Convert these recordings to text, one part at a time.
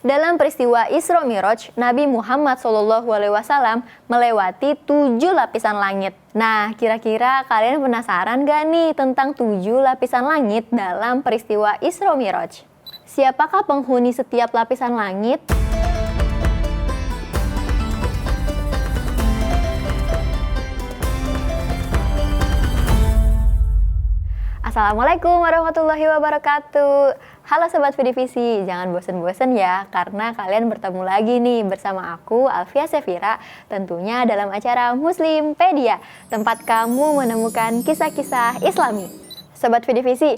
Dalam peristiwa Isra Mi'raj, Nabi Muhammad SAW melewati 7 lapisan langit. Nah, kira-kira kalian penasaran gak nih tentang 7 lapisan langit dalam peristiwa Isra Mi'raj? Siapakah penghuni setiap lapisan langit? Assalamualaikum warahmatullahi wabarakatuh. Halo Sobat Vidivisi, jangan bosan-bosan ya, karena kalian bertemu lagi nih bersama aku, Alfia Sefira, tentunya dalam acara Muslimpedia, tempat kamu menemukan kisah-kisah Islami. Sobat Vidivisi,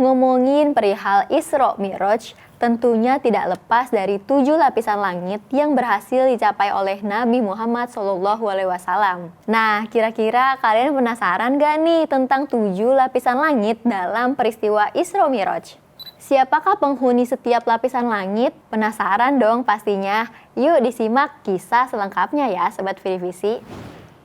ngomongin perihal Isra Mi'raj, tentunya tidak lepas dari 7 lapisan langit yang berhasil dicapai oleh Nabi Muhammad SAW. Nah, kira-kira kalian penasaran gak nih tentang 7 lapisan langit dalam peristiwa Isra Mi'raj? Siapakah penghuni setiap lapisan langit? Penasaran dong pastinya. Yuk disimak kisah selengkapnya ya Sobat Vidivisi.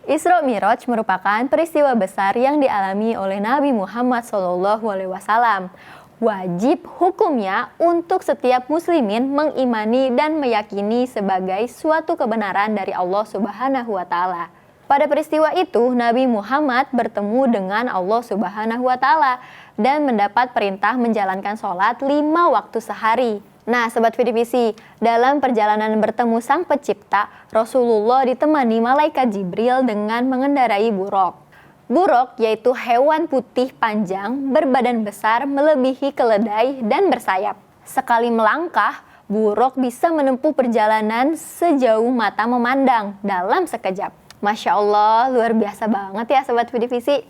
Isra Mi'raj merupakan peristiwa besar yang dialami oleh Nabi Muhammad SAW. Wajib hukumnya untuk setiap muslimin mengimani dan meyakini sebagai suatu kebenaran dari Allah Subhanahu wa Ta'ala. Pada peristiwa itu, Nabi Muhammad bertemu dengan Allah Subhanahu wa Ta'ala dan mendapat perintah menjalankan sholat 5 waktu sehari. Nah, Sobat Vidivisi, dalam perjalanan bertemu Sang Pencipta, Rasulullah ditemani malaikat Jibril dengan mengendarai buraq. Buraq yaitu hewan putih panjang, berbadan besar, melebihi keledai dan bersayap. Sekali melangkah, buraq bisa menempuh perjalanan sejauh mata memandang dalam sekejap. Masya Allah, luar biasa banget ya Sobat Vidivisi.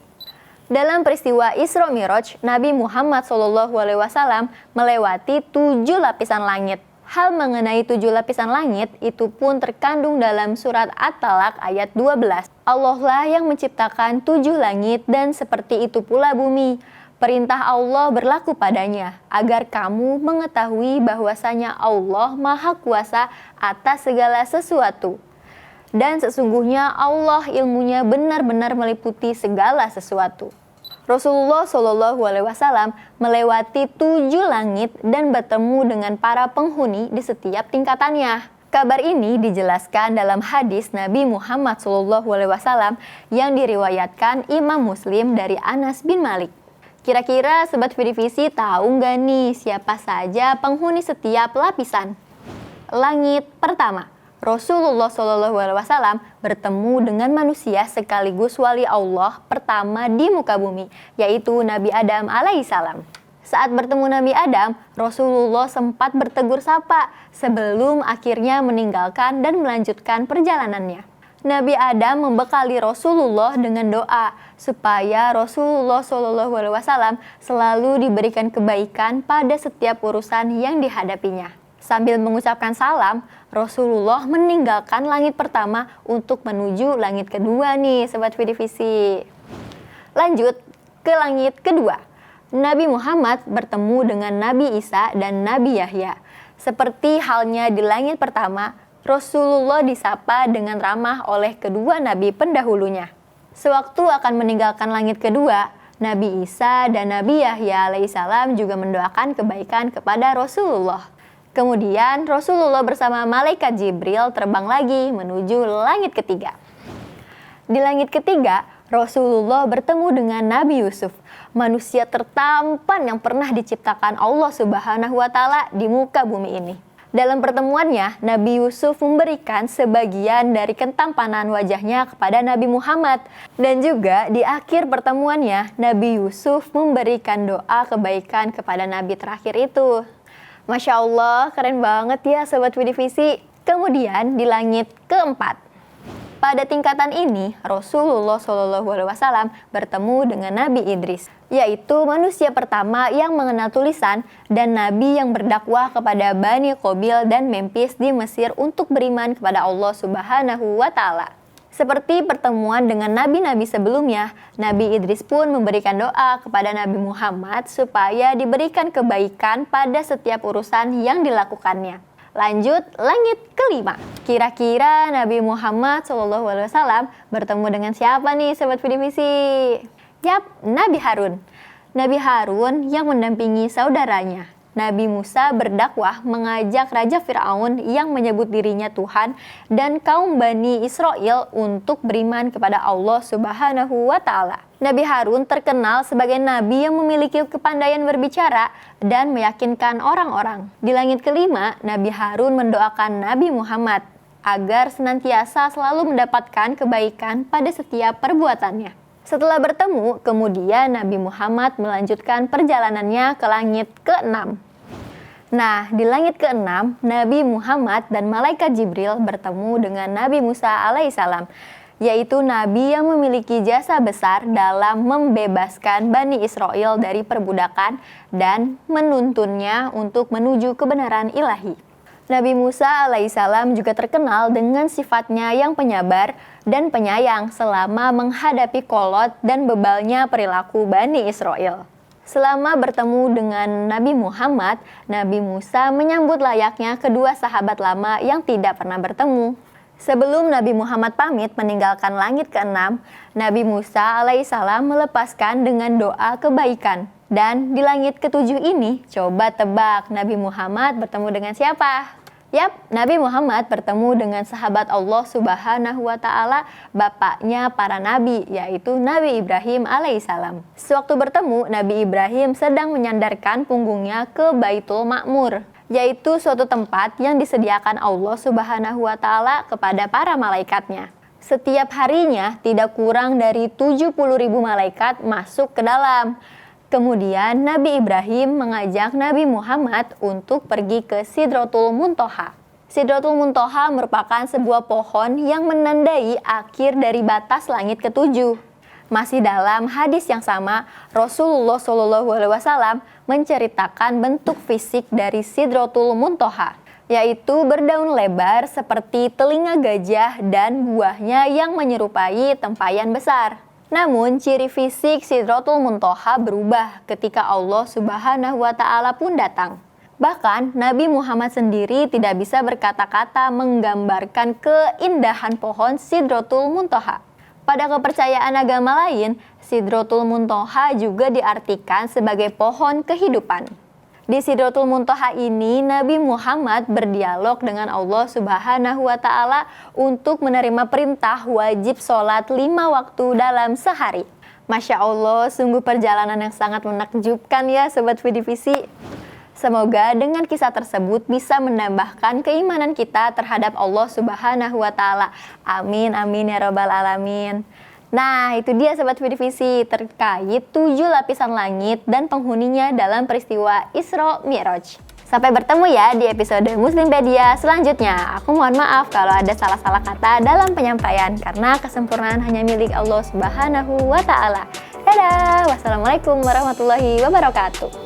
Dalam peristiwa Isra Mi'raj, Nabi Muhammad SAW melewati 7 lapisan langit. Hal mengenai 7 lapisan langit itu pun terkandung dalam surat At-Talaq ayat 12. Allah lah yang menciptakan 7 langit dan seperti itu pula bumi. Perintah Allah berlaku padanya, agar kamu mengetahui bahwasanya Allah Maha Kuasa atas segala sesuatu. Dan sesungguhnya Allah ilmunya benar-benar meliputi segala sesuatu. Rasulullah SAW melewati 7 langit dan bertemu dengan para penghuni di setiap tingkatannya. Kabar ini dijelaskan dalam hadis Nabi Muhammad SAW yang diriwayatkan Imam Muslim dari Anas bin Malik. Kira-kira Sobat Vidivisi tahu nggak nih siapa saja penghuni setiap lapisan? Langit pertama, Rasulullah SAW bertemu dengan manusia sekaligus wali Allah pertama di muka bumi, yaitu Nabi Adam alaihissalam. Saat bertemu Nabi Adam, Rasulullah sempat bertegur sapa sebelum akhirnya meninggalkan dan melanjutkan perjalanannya. Nabi Adam membekali Rasulullah dengan doa supaya Rasulullah SAW selalu diberikan kebaikan pada setiap urusan yang dihadapinya. Sambil mengucapkan salam, Rasulullah meninggalkan langit pertama untuk menuju langit kedua nih Sobat Vidivisi. Lanjut ke langit kedua. Nabi Muhammad bertemu dengan Nabi Isa dan Nabi Yahya. Seperti halnya di langit pertama, Rasulullah disapa dengan ramah oleh kedua nabi pendahulunya. Sewaktu akan meninggalkan langit kedua, Nabi Isa dan Nabi Yahya alaihissalam juga mendoakan kebaikan kepada Rasulullah. Kemudian Rasulullah bersama malaikat Jibril terbang lagi menuju langit ketiga. Di langit ketiga, Rasulullah bertemu dengan Nabi Yusuf, manusia tertampan yang pernah diciptakan Allah Subhanahu wa Ta'ala di muka bumi ini. Dalam pertemuannya, Nabi Yusuf memberikan sebagian dari ketampanan wajahnya kepada Nabi Muhammad. Dan juga di akhir pertemuannya, Nabi Yusuf memberikan doa kebaikan kepada Nabi terakhir itu. Masya Allah, keren banget ya Sobat Vidivisi. Kemudian di langit keempat. Pada tingkatan ini, Rasulullah SAW bertemu dengan Nabi Idris, yaitu manusia pertama yang mengenal tulisan dan Nabi yang berdakwah kepada Bani Qabil dan Memphis di Mesir untuk beriman kepada Allah Subhanahu wa Ta'ala. Seperti pertemuan dengan nabi-nabi sebelumnya, Nabi Idris pun memberikan doa kepada Nabi Muhammad supaya diberikan kebaikan pada setiap urusan yang dilakukannya. Lanjut, langit kelima. Kira-kira Nabi Muhammad SAW bertemu dengan siapa nih Sobat Vidivisi? Yap, Nabi Harun. Nabi Harun yang mendampingi saudaranya. Nabi Musa berdakwah mengajak Raja Fir'aun yang menyebut dirinya Tuhan dan kaum Bani Israel untuk beriman kepada Allah Subhanahu wa Ta'ala. Nabi Harun terkenal sebagai nabi yang memiliki kepandaian berbicara dan meyakinkan orang-orang. Di langit kelima, Nabi Harun mendoakan Nabi Muhammad agar senantiasa selalu mendapatkan kebaikan pada setiap perbuatannya. Setelah bertemu, kemudian Nabi Muhammad melanjutkan perjalanannya ke langit ke-6. Nah, di langit ke-6, Nabi Muhammad dan Malaikat Jibril bertemu dengan Nabi Musa alaihissalam, yaitu nabi yang memiliki jasa besar dalam membebaskan Bani Israel dari perbudakan dan menuntunnya untuk menuju kebenaran ilahi. Nabi Musa alaihissalam juga terkenal dengan sifatnya yang penyabar dan penyayang selama menghadapi kolot dan bebalnya perilaku Bani Israel. Selama bertemu dengan Nabi Muhammad, Nabi Musa menyambut layaknya kedua sahabat lama yang tidak pernah bertemu. Sebelum Nabi Muhammad pamit meninggalkan langit ke-6, Nabi Musa alaihissalam melepaskan dengan doa kebaikan. Dan di langit ke-7 ini, coba tebak Nabi Muhammad bertemu dengan siapa? Yap, Nabi Muhammad bertemu dengan sahabat Allah Subhanahu wa Ta'ala, bapaknya para nabi, yaitu Nabi Ibrahim alaihissalam. Sewaktu bertemu, Nabi Ibrahim sedang menyandarkan punggungnya ke Baitul Ma'mur, yaitu suatu tempat yang disediakan Allah Subhanahu wa Ta'ala kepada para malaikatnya. Setiap harinya tidak kurang dari 70.000 malaikat masuk ke dalam. Kemudian Nabi Ibrahim mengajak Nabi Muhammad untuk pergi ke Sidratul Muntaha. Sidratul Muntaha merupakan sebuah pohon yang menandai akhir dari batas langit ke-7. Masih dalam hadis yang sama, Rasulullah SAW menceritakan bentuk fisik dari Sidratul Muntaha, yaitu berdaun lebar seperti telinga gajah dan buahnya yang menyerupai tempayan besar. Namun, ciri fisik Sidratul Muntaha berubah ketika Allah Subhanahu wa Ta'ala pun datang. Bahkan, Nabi Muhammad sendiri tidak bisa berkata-kata menggambarkan keindahan pohon Sidratul Muntaha. Pada kepercayaan agama lain, Sidratul Muntaha juga diartikan sebagai pohon kehidupan. Di Sidratul Muntaha ini, Nabi Muhammad berdialog dengan Allah Subhanahu wa Ta'ala untuk menerima perintah wajib sholat 5 waktu dalam sehari. Masya Allah, sungguh perjalanan yang sangat menakjubkan ya Sobat Vidivisi. Semoga dengan kisah tersebut bisa menambahkan keimanan kita terhadap Allah Subhanahu wa Ta'ala. Amin, amin ya Rabbal Alamin. Nah, itu dia Sobat Vidivisi terkait 7 lapisan langit dan penghuninya dalam peristiwa Isra Mi'raj. Sampai bertemu ya di episode Muslimpedia selanjutnya. Aku mohon maaf kalau ada salah-salah kata dalam penyampaian karena kesempurnaan hanya milik Allah Subhanahu wa Ta'ala. Dadah, wassalamualaikum warahmatullahi wabarakatuh.